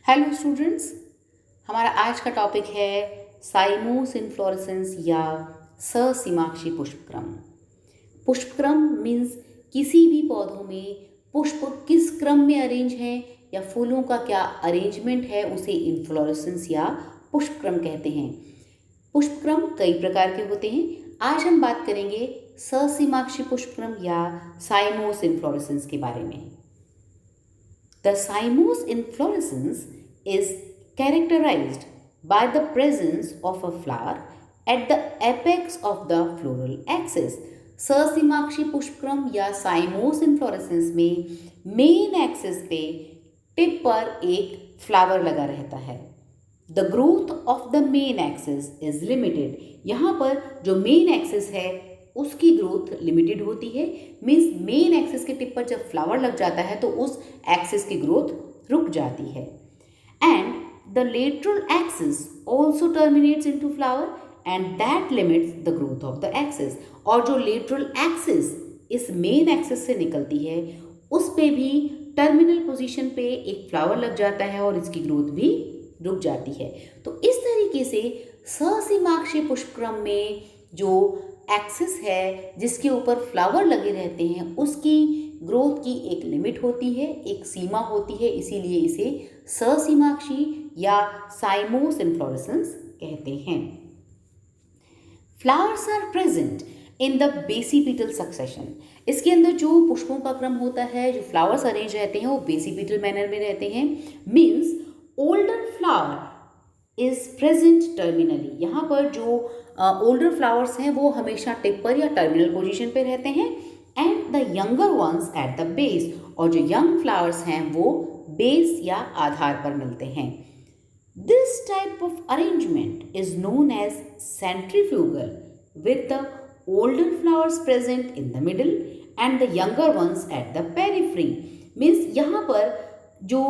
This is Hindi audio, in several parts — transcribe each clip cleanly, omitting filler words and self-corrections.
हेलो स्टूडेंट्स, हमारा आज का टॉपिक है साइमोस इन्फ्लोरेसेंस या ससीमाक्षी पुष्पक्रम। पुष्पक्रम मीन्स किसी भी पौधों में पुष्प किस क्रम में अरेंज हैं या फूलों का क्या अरेंजमेंट है, उसे इन्फ्लोरेसेंस या पुष्पक्रम कहते हैं। पुष्पक्रम कई प्रकार के होते हैं। आज हम बात करेंगे ससीमाक्षी पुष्पक्रम या साइमोस इन्फ्लोरेसेंस के बारे में। The cymose inflorescence is characterized by the presence of a flower at the apex of the floral axis. ससीमाक्षी पुष्पक्रम या साइमोस इन्फ्लोरेसेंस में मेन एक्सिस पे टिप पर एक फ्लावर लगा रहता है। The growth of the main axis is limited. यहाँ पर जो मेन एक्सिस है उसकी ग्रोथ लिमिटेड होती है। मीन्स मेन एक्सिस के टिप पर जब फ्लावर लग जाता है तो उस एक्सिस की ग्रोथ रुक जाती है। And the lateral axis also terminates into flower and that limits the growth of the axis. और जो लेटरल एक्सिस इस मेन एक्सिस से निकलती है उस पे भी टर्मिनल पोजीशन पे एक फ्लावर लग जाता है और इसकी ग्रोथ भी रुक जाती है। तो इस तरीके से ससीमाक्षी पुष्पक्रम में जो एक्सिस है जिसके ऊपर फ्लावर लगे रहते हैं उसकी ग्रोथ की एक लिमिट होती है, एक सीमा होती है, इसीलिए इसे ससीमाक्षी या साइमोस इन्फ्लोरेसेंस कहते हैं। Flowers are present in the basipetal succession. इसके अंदर जो पुष्पों का क्रम होता है, जो फ्लावर्स अरेंज रहते हैं वो बेसिपिटल मैनर में रहते हैं। Means older flower is present terminally. यहाँ पर जो ओल्डर फ्लावर्स हैं वो हमेशा टिप पर या टर्मिनल पोजीशन पे रहते हैं। And the younger ones at the base. और जो यंग फ्लावर्स हैं वो बेस या आधार पर मिलते हैं। This type of arrangement is known as centrifugal with the older flowers present in the middle and the younger ones at the periphery. Means यहाँ पर जो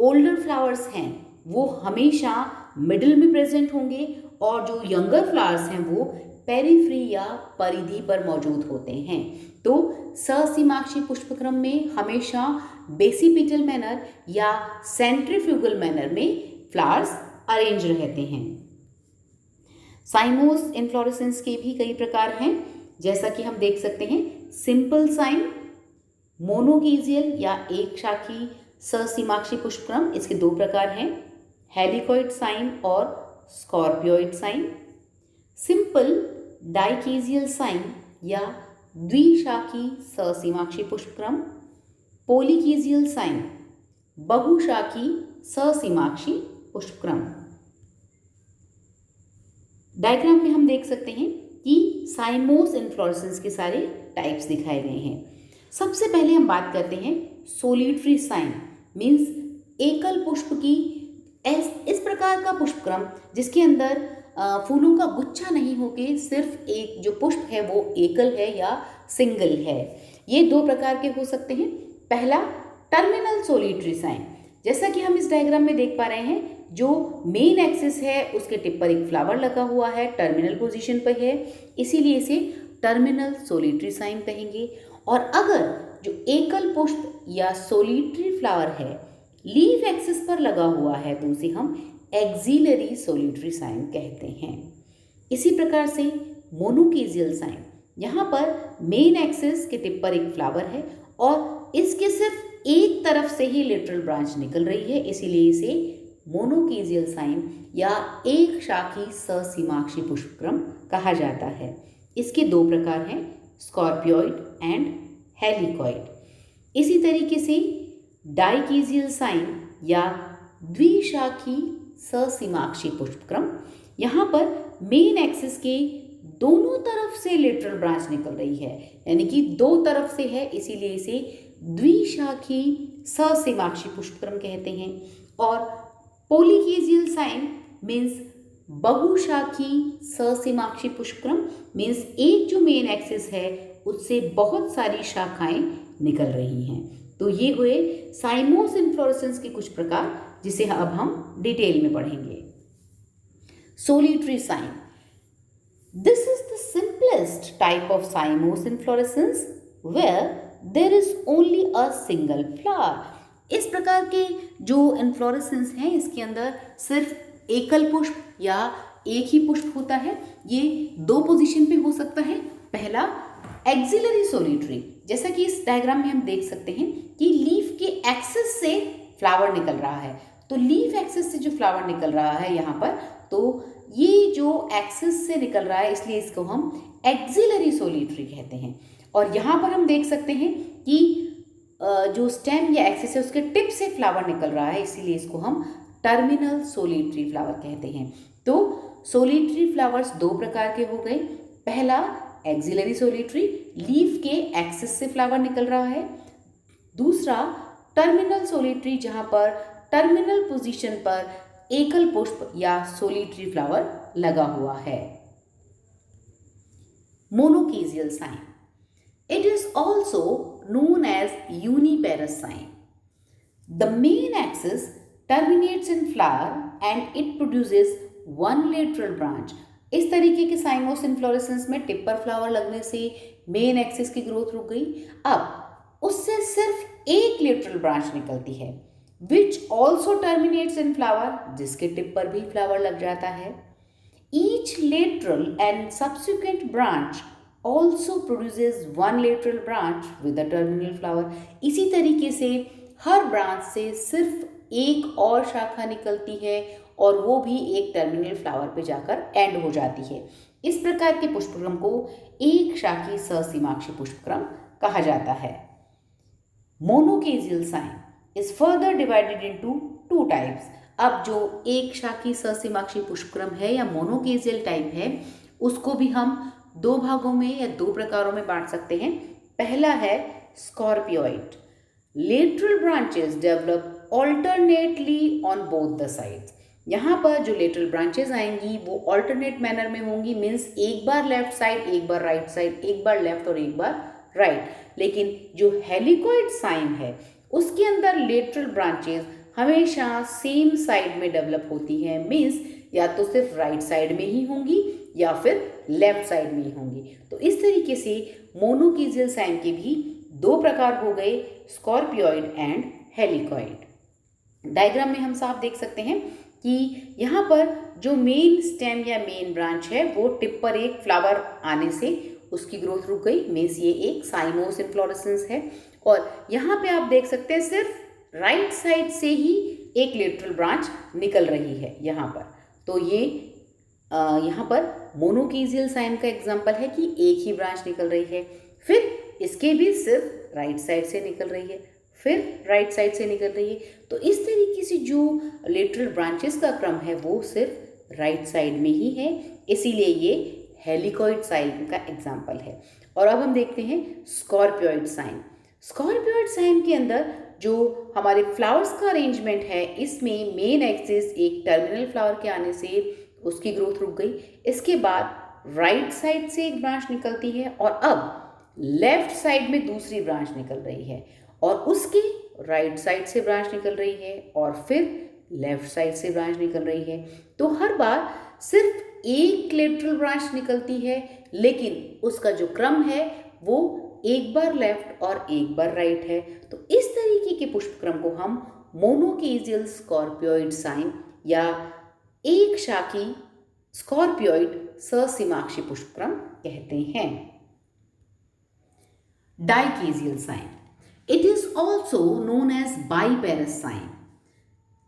ओल्डर फ्लावर्स हैं वो हमेशा मिडिल में प्रेजेंट होंगे और जो यंगर फ्लावर्स हैं वो पेरिफ्री या परिधि पर मौजूद होते हैं। तो ससीमाक्षी पुष्पक्रम में हमेशा बेसिपिटल मैनर या सेंट्रीफ्यूगल मैनर में फ्लावर्स अरेंज रहते हैं। साइमोस इन्फ्लोरेसेंस के भी कई प्रकार हैं, जैसा कि हम देख सकते हैं। सिंपल साइम, मोनोकीजियल या एक शाखी ससीमाक्षी पुष्पक्रम, इसके दो प्रकार हैं, हेलिकॉइड साइम और स्कॉर्पियोइड साइम। सिंपल डाइकीजियल साइम या द्विशाखी ससीमाक्षी पुष्पक्रम। पॉलीकीजियल साइम, बहुशाखी ससीमाक्षी पुष्पक्रम। डायग्राम में हम देख सकते हैं कि साइमोस इन्फ्लोरेसेंस के सारे टाइप्स दिखाए गए हैं। सबसे पहले हम बात करते हैं सोलिटरी साइम, मीन्स एकल पुष्प की। इस प्रकार का पुष्पक्रम जिसके अंदर फूलों का गुच्छा नहीं होके सिर्फ एक जो पुष्प है वो एकल है या सिंगल है। ये दो प्रकार के हो सकते हैं। पहला टर्मिनल सोलिटरी साइम, जैसा कि हम इस डायग्राम में देख पा रहे हैं, जो मेन एक्सिस है उसके टिप पर एक फ्लावर लगा हुआ है, टर्मिनल पोजीशन पर है, इसीलिए इसे टर्मिनल सोलिटरी साइम कहेंगे। और अगर जो एकल पुष्प या सोलिटरी फ्लावर है लीफ एक्सिस पर लगा हुआ है तो उसे हम एक्सिलरी सोलिटरी साइम कहते हैं। इसी प्रकार से मोनोकीजियल साइम, यहाँ पर मेन एक्सिस के टिप पर एक फ्लावर है और इसके सिर्फ एक तरफ से ही लेटरल ब्रांच निकल रही है, इसीलिए इसे मोनोकीजियल साइम या एक शाखी ससीमाक्षी पुष्पक्रम कहा जाता है। इसके दो प्रकार हैं, स्कॉर्पियोइड एंड हेलिकॉइड। इसी तरीके से डाइकीजियल साइम या द्विशाखी ससीमाक्षी पुष्पक्रम, यहाँ पर मेन एक्सिस के दोनों तरफ से लेटरल ब्रांच निकल रही है, यानी कि दो तरफ से है, इसीलिए इसे द्विशाखी ससीमाक्षी पुष्पक्रम कहते हैं। और पॉलीकीजियल साइम मीन्स बहुशाखी ससीमाक्षी पुष्पक्रम, मीन्स एक जो मेन एक्सिस है उससे बहुत सारी शाखाएं निकल रही हैं। तो ये हुए साइमोस इन्फ्लोरेसेंस के कुछ प्रकार, जिसे अब हम डिटेल में पढ़ेंगे। Solitary cyme, this is the simplest type of cymose inflorescence where there is only a single flower. इस प्रकार के जो इन्फ्लोरेसेंस हैं इसके अंदर सिर्फ एकल पुष्प या एक ही पुष्प होता है। ये दो पोजीशन पे हो सकता है। पहला एक्सिलरी सोलिटरी, जैसा कि इस डायग्राम में हम देख सकते हैं कि लीफ के एक्सिस से फ्लावर निकल रहा है। तो लीफ एक्सिस से जो फ्लावर निकल रहा है यहाँ पर, तो ये जो एक्सिस से निकल रहा है इसलिए इसको हम एक्सिलरी सोलिटरी कहते हैं। और यहाँ पर हम देख सकते हैं कि जो स्टेम या एक्सिस है उसके टिप से फ्लावर निकल रहा है, इसीलिए इसको हम टर्मिनल सोलिटरी फ्लावर कहते हैं। तो सोलिटरी फ्लावर्स दो प्रकार के हो गए। पहला एक्सिलरी सोलिटरी, लीफ के एक्सिस से फ्लावर निकल रहा है। दूसरा टर्मिनल सोलिटरी, जहाँ पर टर्मिनल पोजीशन पर एकल पुष्प या सोलिटरी फ्लावर लगा हुआ है। Monochasial cyme, it is also known as uniparous sign. The main axis terminates in flower and it produces one lateral branch. इस तरीके के साइमोस इन्फ्लोरेसेंस में टिप पर फ्लावर लगने से मेन एक्सिस की ग्रोथ रुक गई। अब उससे सिर्फ एक लेटरल ब्रांच निकलती है which also terminates in flower, जिसके टिप पर भी फ्लावर लग जाता है। Each lateral and subsequent branch also produces one lateral branch with a terminal flower. इसी तरीके से हर ब्रांच से सिर्फ एक और शाखा निकलती है और वो भी एक टर्मिनल फ्लावर पे जाकर एंड हो जाती है। इस प्रकार के पुष्पक्रम को एक शाखी ससीमाक्षी पुष्पक्रम कहा जाता है। Monochasial cyme is further divided into two types. अब जो एक शाखी ससीमाक्षी पुष्पक्रम है या मोनोकेजियल टाइप है उसको भी हम दो भागों में या दो प्रकारों में बांट सकते हैं। पहला है scorpioid. Lateral branches develop alternately on both the sides. यहाँ पर जो लेटरल ब्रांचेस आएंगी वो ऑल्टरनेट मैनर में होंगी, मीन्स एक बार लेफ्ट साइड, एक बार राइट साइड, एक बार लेफ्ट और एक बार राइट। लेकिन जो हेलिकॉइड साइन है उसके अंदर लेटरल ब्रांचेस हमेशा सेम साइड में डेवलप होती है, मीन्स या तो सिर्फ राइट साइड में ही होंगी या फिर लेफ्ट साइड में ही होंगी। तो इस तरीके से मोनोकेजियल साइन के भी दो प्रकार हो गए, स्कॉर्पियोइड एंड हेलिकॉइड। डायग्राम में हम साफ देख सकते हैं कि यहाँ पर जो मेन स्टेम या मेन ब्रांच है वो टिप पर एक फ्लावर आने से उसकी ग्रोथ रुक गई, मीन्स ये एक साइमोस इन्फ्लोरेसेंस है। और यहाँ पे आप देख सकते हैं सिर्फ राइट साइड से ही एक लेटरल ब्रांच निकल रही है यहाँ पर। तो ये यहाँ पर मोनोकेजियल साइन का एग्जाम्पल है कि एक ही ब्रांच निकल रही है, फिर इसके भी सिर्फ राइट साइड से निकल रही है, फिर राइट साइड से निकल रही है। तो इस तरीके से जो लेटरल ब्रांचेस का क्रम है वो सिर्फ राइट साइड में ही है, इसीलिए ये हेलिकॉइड साइन का एग्जाम्पल है। और अब हम देखते हैं स्कॉर्पियोइड साइन। स्कॉर्पियोइड साइन के अंदर जो हमारे फ्लावर्स का अरेंजमेंट है इसमें मेन एक्सिस एक टर्मिनल फ्लावर के आने से उसकी ग्रोथ रुक गई। इसके बाद राइट साइड से एक ब्रांच निकलती है और अब लेफ्ट साइड में दूसरी ब्रांच निकल रही है और उसकी राइट साइड से ब्रांच निकल रही है और फिर लेफ्ट साइड से ब्रांच निकल रही है। तो हर बार सिर्फ एक लेटरल ब्रांच निकलती है, लेकिन उसका जो क्रम है वो एक बार लेफ्ट और एक बार राइट है। तो इस तरीके के पुष्पक्रम को हम मोनोकेजियल स्कॉर्पियोइड साइन या एक शाखी स्कॉर्पियोइड ससीमाक्षी पुष्पक्रम कहते हैं। Dichasial cyme, it is also known as biparous cyme.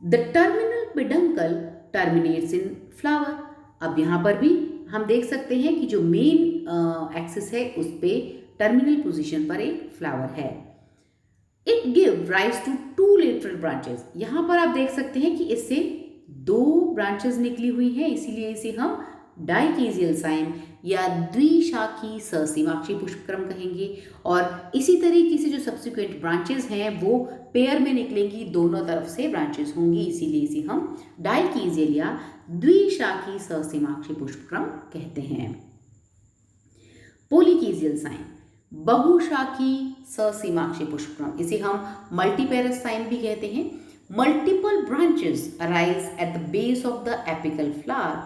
The terminal peduncle terminates in flower. अब यहाँ पर भी हम देख सकते हैं कि जो मेन एक्सिस है उस पे टर्मिनल पोजीशन पर एक फ्लावर है। It give rise to two lateral branches. यहाँ पर आप देख सकते हैं कि इससे दो ब्रांचेस निकली हुई हैं, इसीलिए इसे हम डाइकेजियल साइन या द्विशाखी ससीमाक्षी पुष्पक्रम कहेंगे। और इसी तरीके से जो सब्सिक्वेंट ब्रांचेस हैं वो पेयर में निकलेंगी, दोनों तरफ से ब्रांचेस होंगी, इसीलिए इसे हम डाइकेजियल या द्विशाखी ससीमाक्षी पुष्पक्रम कहते हैं। पॉलीकेजियल साइन, बहुशाखी ससीमाक्षी पुष्पक्रम, इसे हम मल्टीपेरस साइन भी कहते हैं। Multiple branches arise at the base of the apical flower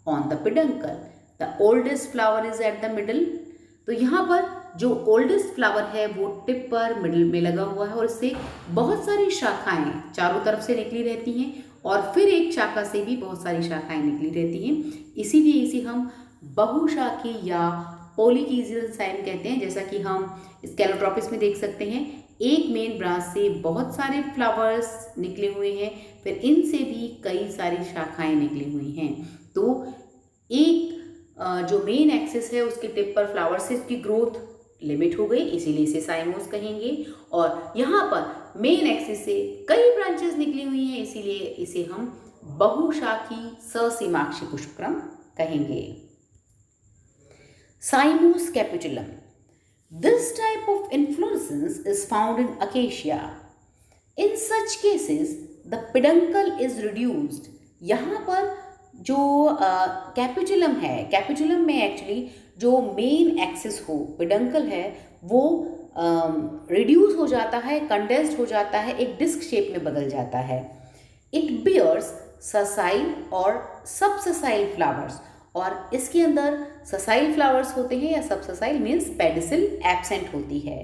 on the peduncle. The oldest flower is at the middle. तो यहाँ पर जो ओल्डेस्ट फ्लावर है वो टिप पर मिडिल में लगा हुआ है और इससे बहुत सारी शाखाएं चारों तरफ से निकली रहती हैं और फिर एक शाखा से भी बहुत सारी शाखाएं निकली रहती हैं। इसीलिए इसे हम बहुशाखी या पॉलीकिजियल साइम कहते हैं। जैसा कि हम स्केलोट्रोपिस में देख सकते हैं, एक मेन ब्रांच से बहुत सारे फ्लावर्स निकले हुए हैं, फिर इनसे भी कई सारी शाखाएं निकली हुई हैं। तो एक जो मेन एक्सिस है उसके टिप पर फ्लावर से इसकी ग्रोथ लिमिट हो गई, इसीलिए इसे साइमोस कहेंगे। और यहाँ पर मेन एक्सिस से कई ब्रांचेस निकली हुई हैं, इसीलिए इसे हम बहुशाखी ससीमाक्षी पुष्पक्रम कहेंगे। साइमोस capitulum, this type of inflorescence is found in acacia. In such cases, the peduncle is reduced. यहाँ पर जो कैपिटुलम है, कैपिटुलम में एक्चुअली जो मेन एक्सिस हो पेडंकल है वो रिड्यूस हो जाता है, कंडेंस्ड हो जाता है, एक डिस्क शेप में बदल जाता है। इट बियर्स ससाइल और सब ससाइल फ्लावर्स, और इसके अंदर ससाइल फ्लावर्स होते हैं या सब ससाइल मीन्स पेडिसिल एब्सेंट होती है।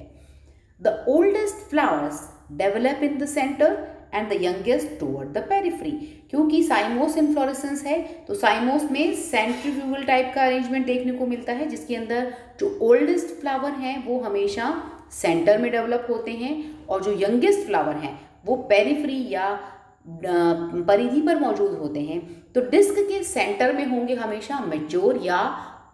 The oldest flowers develop in the centre and the youngest toward the periphery. क्योंकि साइमोस इन्फ्लोरेसेंस है तो साइमोस में सेंट्रीफ्यूगल टाइप का अरेंजमेंट देखने को मिलता है, जिसके अंदर जो ओल्डेस्ट फ्लावर हैं वो हमेशा सेंटर में डेवलप होते हैं और जो यंगेस्ट फ्लावर हैं वो पेरिफेरी या परिधि पर मौजूद होते हैं। तो डिस्क के सेंटर में होंगे हमेशा मैच्योर या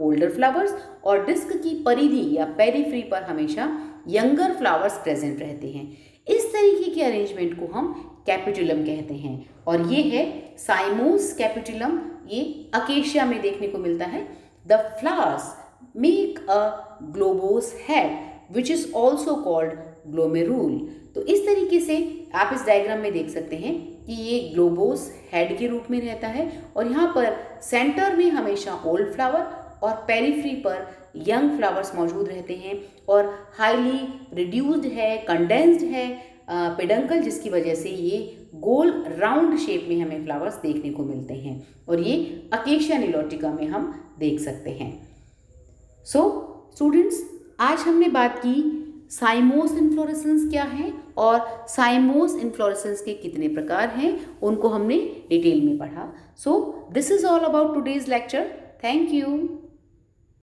ओल्डर फ्लावर्स और डिस्क की परिधि या पेरिफेरी पर हमेशा यंगर फ्लावर्स प्रेजेंट रहते हैं। इस तरीके के अरेंजमेंट को हम कैपिटुलम कहते हैं और ये है साइमोस कैपिटुलम, ये अकेशिया में देखने को मिलता है। The flowers make a globose head which is also called glomerule. तो इस तरीके से आप इस डायग्राम में देख सकते हैं कि ये ग्लोबोस हेड के रूप में रहता है और यहाँ पर सेंटर में हमेशा ओल्ड फ्लावर और पेरिफेरी पर यंग फ्लावर्स मौजूद रहते हैं और हाईली रिड्यूस्ड है, कंडेंस्ड है पेडंकल, जिसकी वजह से ये गोल राउंड शेप में हमें फ्लावर्स देखने को मिलते हैं और ये अकेशिया निलोटिका में हम देख सकते हैं। सो स्टूडेंट्स, आज हमने बात की साइमोस इन्फ्लोरेसेंस क्या है और साइमोस इन्फ्लोरेसेंस के कितने प्रकार हैं, उनको हमने डिटेल में पढ़ा। So this is all about today's lecture. Thank you.